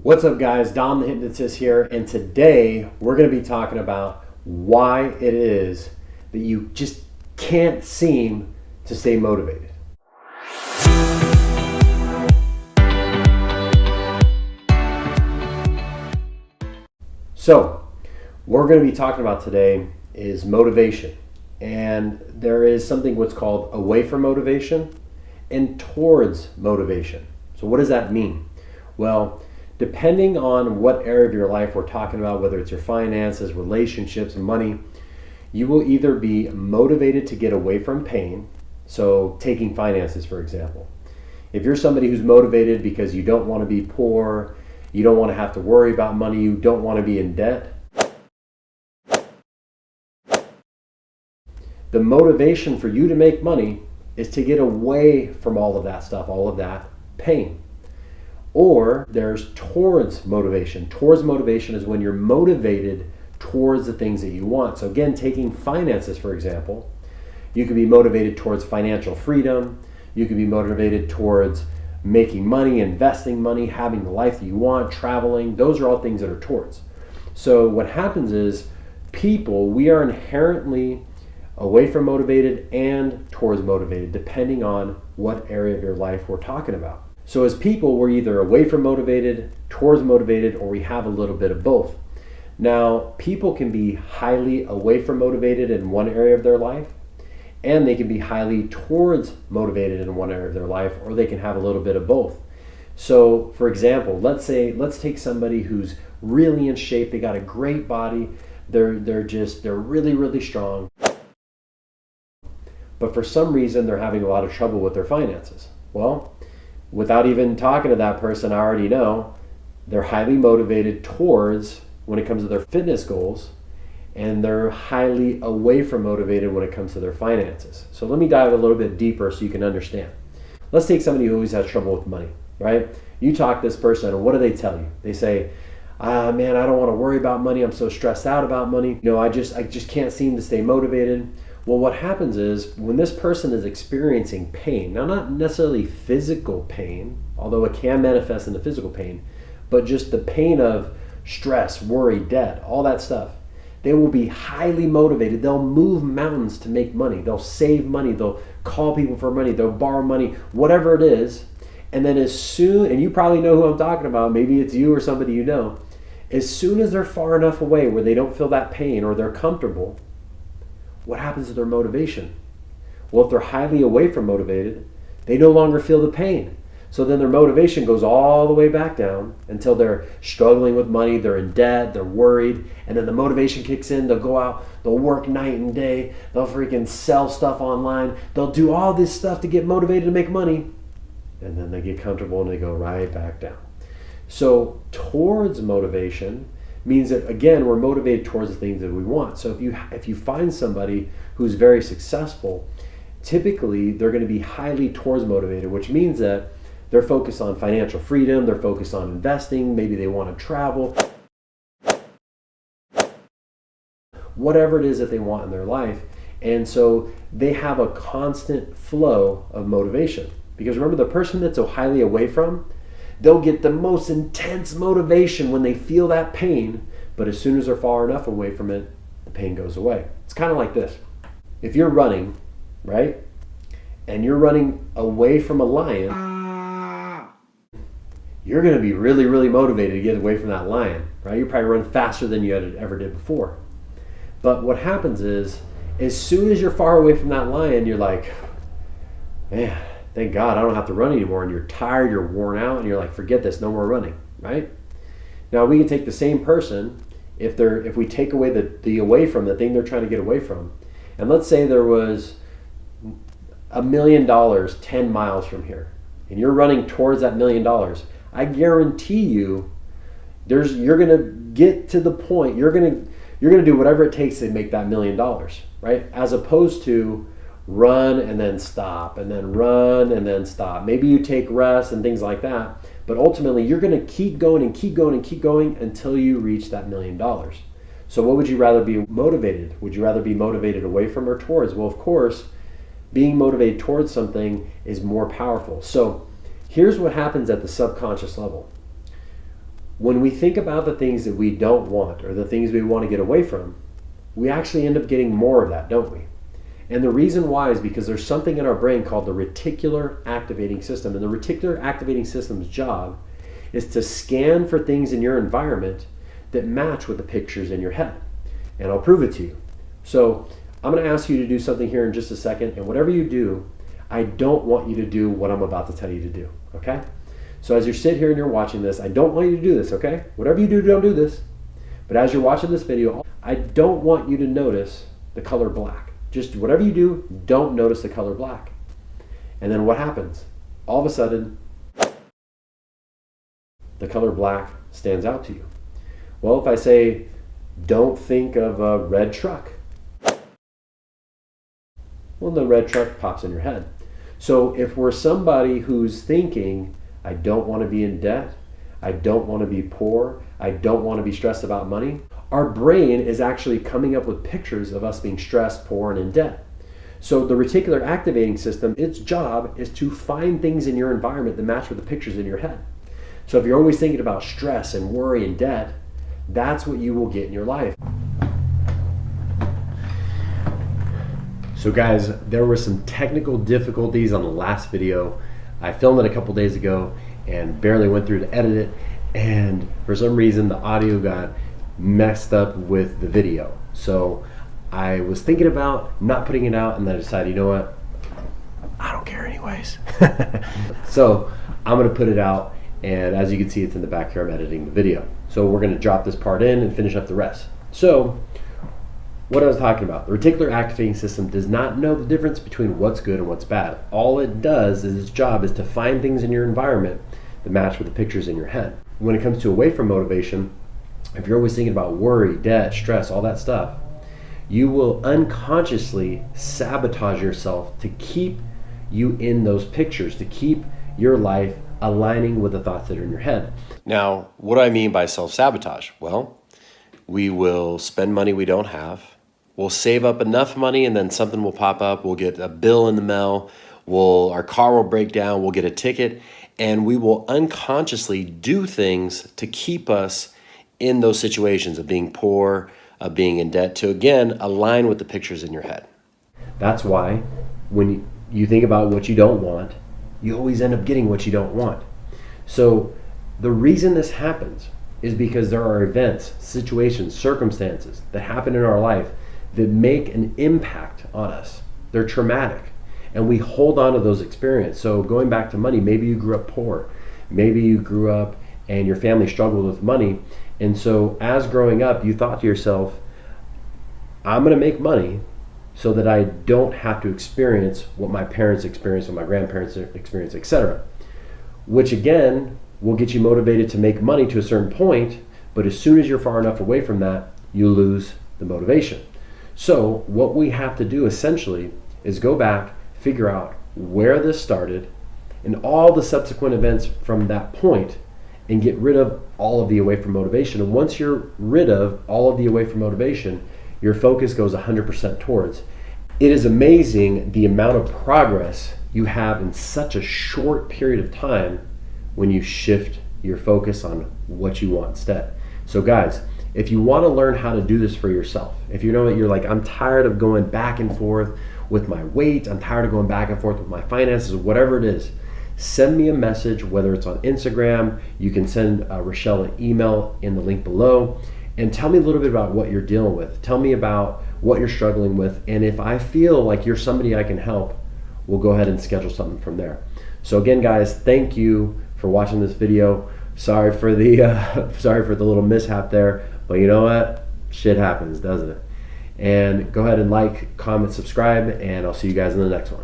What's up, guys? Dom the Hypnotist here, and today we're going to be talking about why it is that you just can't seem to stay motivated. So, what we're going to be talking about today is motivation, and there is something what's called away from motivation and towards motivation. So what does that mean? Well, depending on what area of your life we're talking about, whether it's your finances, relationships, money, you will either be motivated to get away from pain. So taking finances, for example. If you're somebody who's motivated because you don't want to be poor, you don't want to have to worry about money, you don't want to be in debt, the motivation for you to make money is to get away from all of that stuff, all of that pain. Or there's towards motivation. Towards motivation is when you're motivated towards the things that you want. So again, taking finances, for example, you could be motivated towards financial freedom. You could be motivated towards making money, investing money, having the life that you want, traveling. Those are all things that are towards. So what happens is people, we are inherently away from motivated and towards motivated, depending on what area of your life we're talking about. So as people, we're either away from motivated, towards motivated, or we have a little bit of both. Now, people can be highly away from motivated in one area of their life, and they can be highly towards motivated in one area of their life, or they can have a little bit of both. So, for example, let's take somebody who's really in shape, they got a great body, they're really, really strong, but for some reason they're having a lot of trouble with their finances. Well, without even talking to that person, I already know they're highly motivated towards when it comes to their fitness goals, and they're highly away from motivated when it comes to their finances. So let me dive a little bit deeper so you can understand. Let's take somebody who always has trouble with money, right? You talk to this person, and what do they tell you? They say, man, I don't want to worry about money. I'm so stressed out about money. I just can't seem to stay motivated. Well, what happens is when this person is experiencing pain, now not necessarily physical pain, although it can manifest into physical pain, but just the pain of stress, worry, debt, all that stuff, they will be highly motivated. They'll move mountains to make money. They'll save money. They'll call people for money. They'll borrow money, whatever it is. And then and you probably know who I'm talking about, maybe it's you or somebody you know, as soon as they're far enough away where they don't feel that pain or they're comfortable, what happens to their motivation? Well, if they're highly away from motivated, they no longer feel the pain. So then their motivation goes all the way back down until they're struggling with money, they're in debt, they're worried, and then the motivation kicks in, they'll go out, they'll work night and day, they'll freaking sell stuff online, they'll do all this stuff to get motivated to make money, and then they get comfortable and they go right back down. So towards motivation means that, again, we're motivated towards the things that we want. So if you find somebody who's very successful, typically they're going to be highly towards motivated, which means that they're focused on financial freedom, they're focused on investing, maybe they want to travel, whatever it is that they want in their life. And so they have a constant flow of motivation. Because remember, the person that's so highly away from, they'll get the most intense motivation when they feel that pain, but as soon as they're far enough away from it, the pain goes away. It's kind of like this. If you're running, right, and you're running away from a lion, you're going to be really, really motivated to get away from that lion, right? You probably run faster than you ever did before. But what happens is, as soon as you're far away from that lion, you're like, man, thank God I don't have to run anymore, and you're tired, you're worn out, and you're like, forget this, no more running, right? Now we can take the same person, if we take away the away from, the thing they're trying to get away from, and let's say there was $1 million 10 miles from here, and you're running towards that $1 million, I guarantee you you're gonna get to the point, you're gonna do whatever it takes to make that $1 million, right? As opposed to run and then stop, and then run and then stop. Maybe you take rest and things like that, but ultimately you're going to keep going and keep going and keep going until you reach that $1 million. So what would you rather be motivated? Would you rather be motivated away from or towards? Well, of course, being motivated towards something is more powerful. So here's what happens at the subconscious level. When we think about the things that we don't want or the things we want to get away from, we actually end up getting more of that, don't we? And the reason why is because there's something in our brain called the reticular activating system. And the reticular activating system's job is to scan for things in your environment that match with the pictures in your head. And I'll prove it to you. So I'm going to ask you to do something here in just a second. And whatever you do, I don't want you to do what I'm about to tell you to do, okay? So as you sit here and you're watching this, I don't want you to do this, okay? Whatever you do, don't do this. But as you're watching this video, I don't want you to notice the color black. Just whatever you do, don't notice the color black. And then what happens? All of a sudden, the color black stands out to you. Well, if I say, don't think of a red truck, well, the red truck pops in your head. So if we're somebody who's thinking, I don't want to be in debt, I don't want to be poor, I don't want to be stressed about money, our brain is actually coming up with pictures of us being stressed, poor, and in debt. So the reticular activating system, its job is to find things in your environment that match with the pictures in your head. So if you're always thinking about stress and worry and debt, that's what you will get in your life. So guys, there were some technical difficulties on the last video. I filmed it a couple days ago and barely went through to edit it. And for some reason, the audio got messed up with the video. So I was thinking about not putting it out, and then I decided, you know what? I don't care anyways. So I'm gonna put it out, and as you can see, it's in the back here, I'm editing the video. So we're gonna drop this part in and finish up the rest. So what I was talking about, the reticular activating system does not know the difference between what's good and what's bad. All it does is its job is to find things in your environment that match with the pictures in your head. When it comes to away from motivation, if you're always thinking about worry, debt, stress, all that stuff, you will unconsciously sabotage yourself to keep you in those pictures, to keep your life aligning with the thoughts that are in your head. Now, what do I mean by self-sabotage? Well, we will spend money we don't have. We'll save up enough money and then something will pop up. We'll get a bill in the mail. Our car will break down. We'll get a ticket. And we will unconsciously do things to keep us in those situations of being poor, of being in debt, to again, align with the pictures in your head. That's why when you think about what you don't want, you always end up getting what you don't want. So the reason this happens is because there are events, situations, circumstances that happen in our life that make an impact on us. They're traumatic, and we hold on to those experiences. So going back to money, maybe you grew up poor, maybe you grew up and your family struggled with money, and so as growing up, you thought to yourself, I'm gonna make money so that I don't have to experience what my parents experienced, what my grandparents experienced, etc. Which again, will get you motivated to make money to a certain point, but as soon as you're far enough away from that, you lose the motivation. So what we have to do essentially is go back, figure out where this started and all the subsequent events from that point, and get rid of all of the away from motivation. And once you're rid of all of the away from motivation, your focus goes 100% towards. It is amazing the amount of progress you have in such a short period of time when you shift your focus on what you want instead. So guys, if you want to learn how to do this for yourself, if you know that you're like, I'm tired of going back and forth with my weight, I'm tired of going back and forth with my finances, whatever it is, send me a message, whether it's on Instagram, you can send Rochelle an email in the link below, and tell me a little bit about what you're dealing with. Tell me about what you're struggling with, and if I feel like you're somebody I can help, we'll go ahead and schedule something from there. So again, guys, thank you for watching this video. Sorry for the little mishap there, but you know what? Shit happens, doesn't it? And go ahead and like, comment, subscribe, and I'll see you guys in the next one.